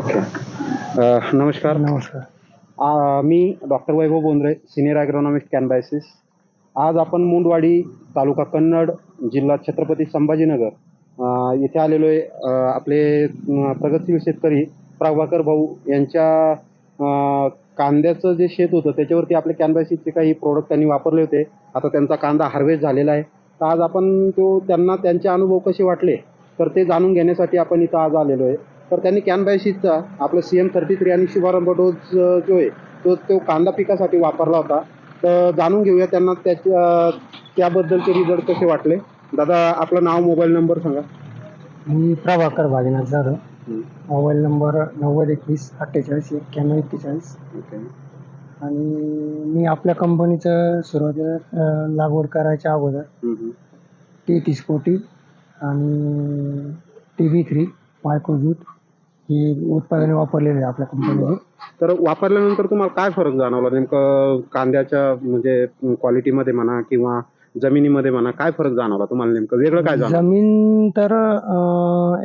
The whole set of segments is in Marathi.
ओके. नमस्कार. नमस्कार. मी डॉक्टर वैभव बोंद्रे, सीनियर ॲग्रोनॉमिस्ट कॅनबायसिस. आज आपण मुंडवाडी, तालुका कन्नड, जिल्हा छत्रपती संभाजीनगर येथे आलेलो आहे. आपले प्रगतशील शेतकरी प्रभाकर भाऊ यांच्या कांद्याचं जे शेत होतं त्याच्यावरती आपले कॅनबायसिसचे काही प्रोडक्ट त्यांनी वापरले होते. आता त्यांचा कांदा हार्वेस्ट झालेला आहे. तर आज आपण त्यांना त्यांचे अनुभव कसे वाटले तर ते जाणून घेण्यासाठी आपण इथं आज आलेलो आहे. तर त्यांनी कॅनबायसिसचा आपलं CM33 आणि शुभारंभ डोस जो आहे तो कांदा पिकासाठी वापरला होता. तर जाणून घेऊया त्यांना त्याबद्दलचे रिझल्ट कसे वाटले. दादा, आपलं नाव, मोबाईल नंबर सांगा. मी Prabhakar Bhaginath Jadhav. Mobile number 9021489141. Okay. आणि मी आपल्या कंपनीचं सुरुवातीला लागवड करायच्या अगोदर 33 कोटी आणि TB3 मायक्रोजूट ही उत्पादने वापरलेली आहे आपल्या कंपनीची. तर वापरल्यानंतर तुम्हाला काय फरक जाणवला नेमकं कांद्याच्या म्हणजे क्वालिटीमध्ये म्हणा किंवा जमिनीमध्ये म्हणा, काय फरक जाणवला तुम्हाला, नेमकं वेगळं काय जाणवलं? जमीन तर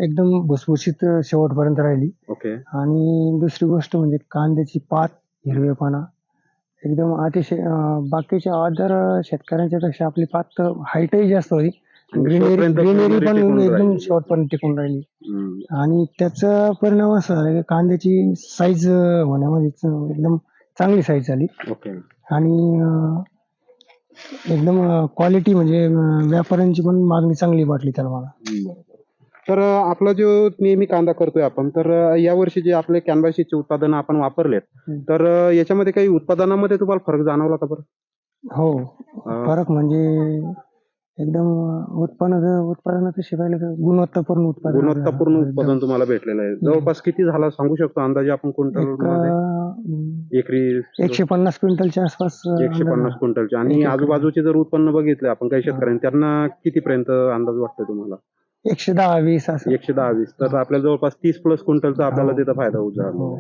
एकदम भुसभुशीत शेवटपर्यंत राहिली. ओके. आणि दुसरी गोष्ट म्हणजे कांद्याची पात, हिरवेपणा एकदम अतिशय बाकीच्या अदर शेतकऱ्यांच्या पेक्षा आपली पात हाईटही जास्त होती. ग्रीनरी पण एकदम शेवटपर्यंत टिकून राहिली. आणि त्याचा परिणाम असा झाला की कांद्याची साईज होण्यामध्ये एकदम चांगली साईज झाली. ओके. आणि एकदम क्वालिटी म्हणजे व्यापाऱ्यांची पण मागणी चांगली वाटली त्याला मला. तर आपला जो नेहमी कांदा करतोय आपण, तर यावर्षी जे आपले कॅनबायसिसचे उत्पादन आपण वापरलेत, तर याच्यामध्ये काही उत्पादनामध्ये तुम्हाला फरक जाणवला का बरं? हो, फरक म्हणजे एकदम उत्पादनाचं शिवायला गुणवत्तापूर्ण उत्पादन तुम्हाला भेटलेलं आहे. जवळपास किती झाला सांगू शकतो अंदाजे आपण क्विंटल? एकरी 150 क्विंटलच्या आसपास. 150 क्विंटलच्या. आणि आजूबाजूचे जर उत्पन्न बघितले आपण काही शेतकऱ्यांनी, त्यांना कितीपर्यंत अंदाज वाटतो तुम्हाला? 110-20 असं. 110-20. तर आपल्याला जवळपास 30+ क्विंटलचा आपल्याला तिथं फायदा होऊ झाला आहे.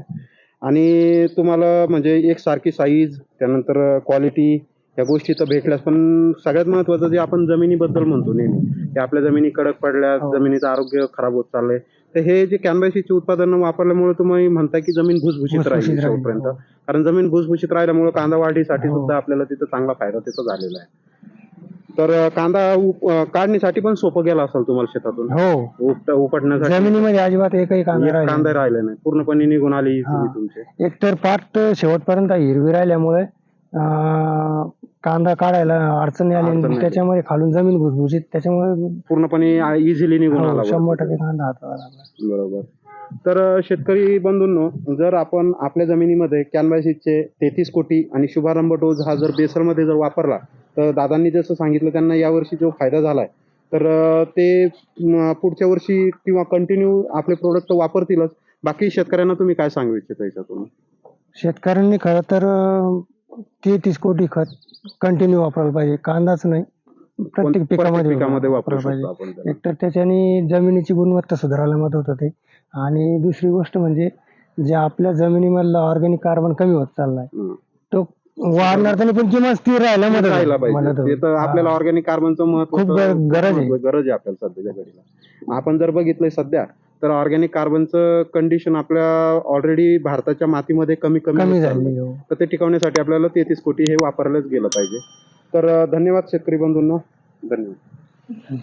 आणि तुम्हाला म्हणजे एकसारखी साईज, त्यानंतर क्वालिटी, या गोष्टी तर भेटल्यास, पण सगळ्यात महत्वाचं जे आपण जमिनीबद्दल म्हणतो नेहमी, की आपल्या जमिनी कडक पडल्यास जमिनीचं आरोग्य खराब होत चाललंय. तर हे जे कॅनबायसिसचे उत्पादन वापरल्यामुळे तुम्ही म्हणता की जमीन भुसभुशीत राहील शेवटपर्यंत. कारण जमीन भुसभुशीत राहिल्यामुळे कांदा वाढीसाठी सुद्धा आपल्याला तिथं चांगला फायदा त्याचा झालेला आहे. तर कांदा काढणीसाठी पण सोपं गेला असेल तुम्हाला शेतातून? हो, उपटण्यासाठी जमिनीमध्ये अजिबात एकही कांदा राहिला नाही, पूर्णपणे निघून आली तुमचे. एकतर पात शेवटपर्यंत हिरवी राहिल्यामुळे कांदा काढायला अडचणी आली. त्याच्यामध्ये खालून जमीन भुसभुशीत, त्याच्यामुळे पूर्णपणे इझिली निघून आला. 100% कांदा हाताला लागला. बरोबर. तर शेतकरी बंधूंनो, जर आपण आपल्या जमिनीमध्ये कॅनबायसिसचे 33 कोटी आणि शुभारंभ डोस हा जर बेसरमध्ये जर वापरला, तर दादांनी जसं सांगितलं त्यांना यावर्षी जो फायदा झालाय, तर ते पुढच्या वर्षी किंवा कंटिन्यू आपले प्रोडक्ट वापरतीलच. बाकी शेतकऱ्यांना तुम्ही काय सांगू इच्छिता याच्यातून? शेतकऱ्यांनी खरं तर 33 कोटी खत कंटिन्यू वापरायला पाहिजे. कांदाच नाही, प्रत्येक पिकामध्ये वापरायला पाहिजे. एकतर त्याच्याने जमिनीची गुणवत्ता सुधारायला मदत होते. आणि दुसरी गोष्ट म्हणजे जे आपल्या जमिनीमधला ऑर्गॅनिक कार्बन कमी होत चाललाय, तो वाढणार त्याने, पण किमान स्थिर राहायला पाहिजे. तर आपल्याला ऑर्गॅनिक कार्बनचं महत्व, खूप गरज आहे आपल्याला सध्याच्या घडीला. आपण जर बघितलंय सध्या, तर ऑर्गॅनिक कार्बनचं कंडिशन आपल्या ऑलरेडी भारताच्या मातीमध्ये कमी झाली. तर ते टिकवण्यासाठी आपल्याला 33 कोटी हे वापरलंच गेलं पाहिजे. तर धन्यवाद शेतकरी बंधूंनो. धन्यवाद.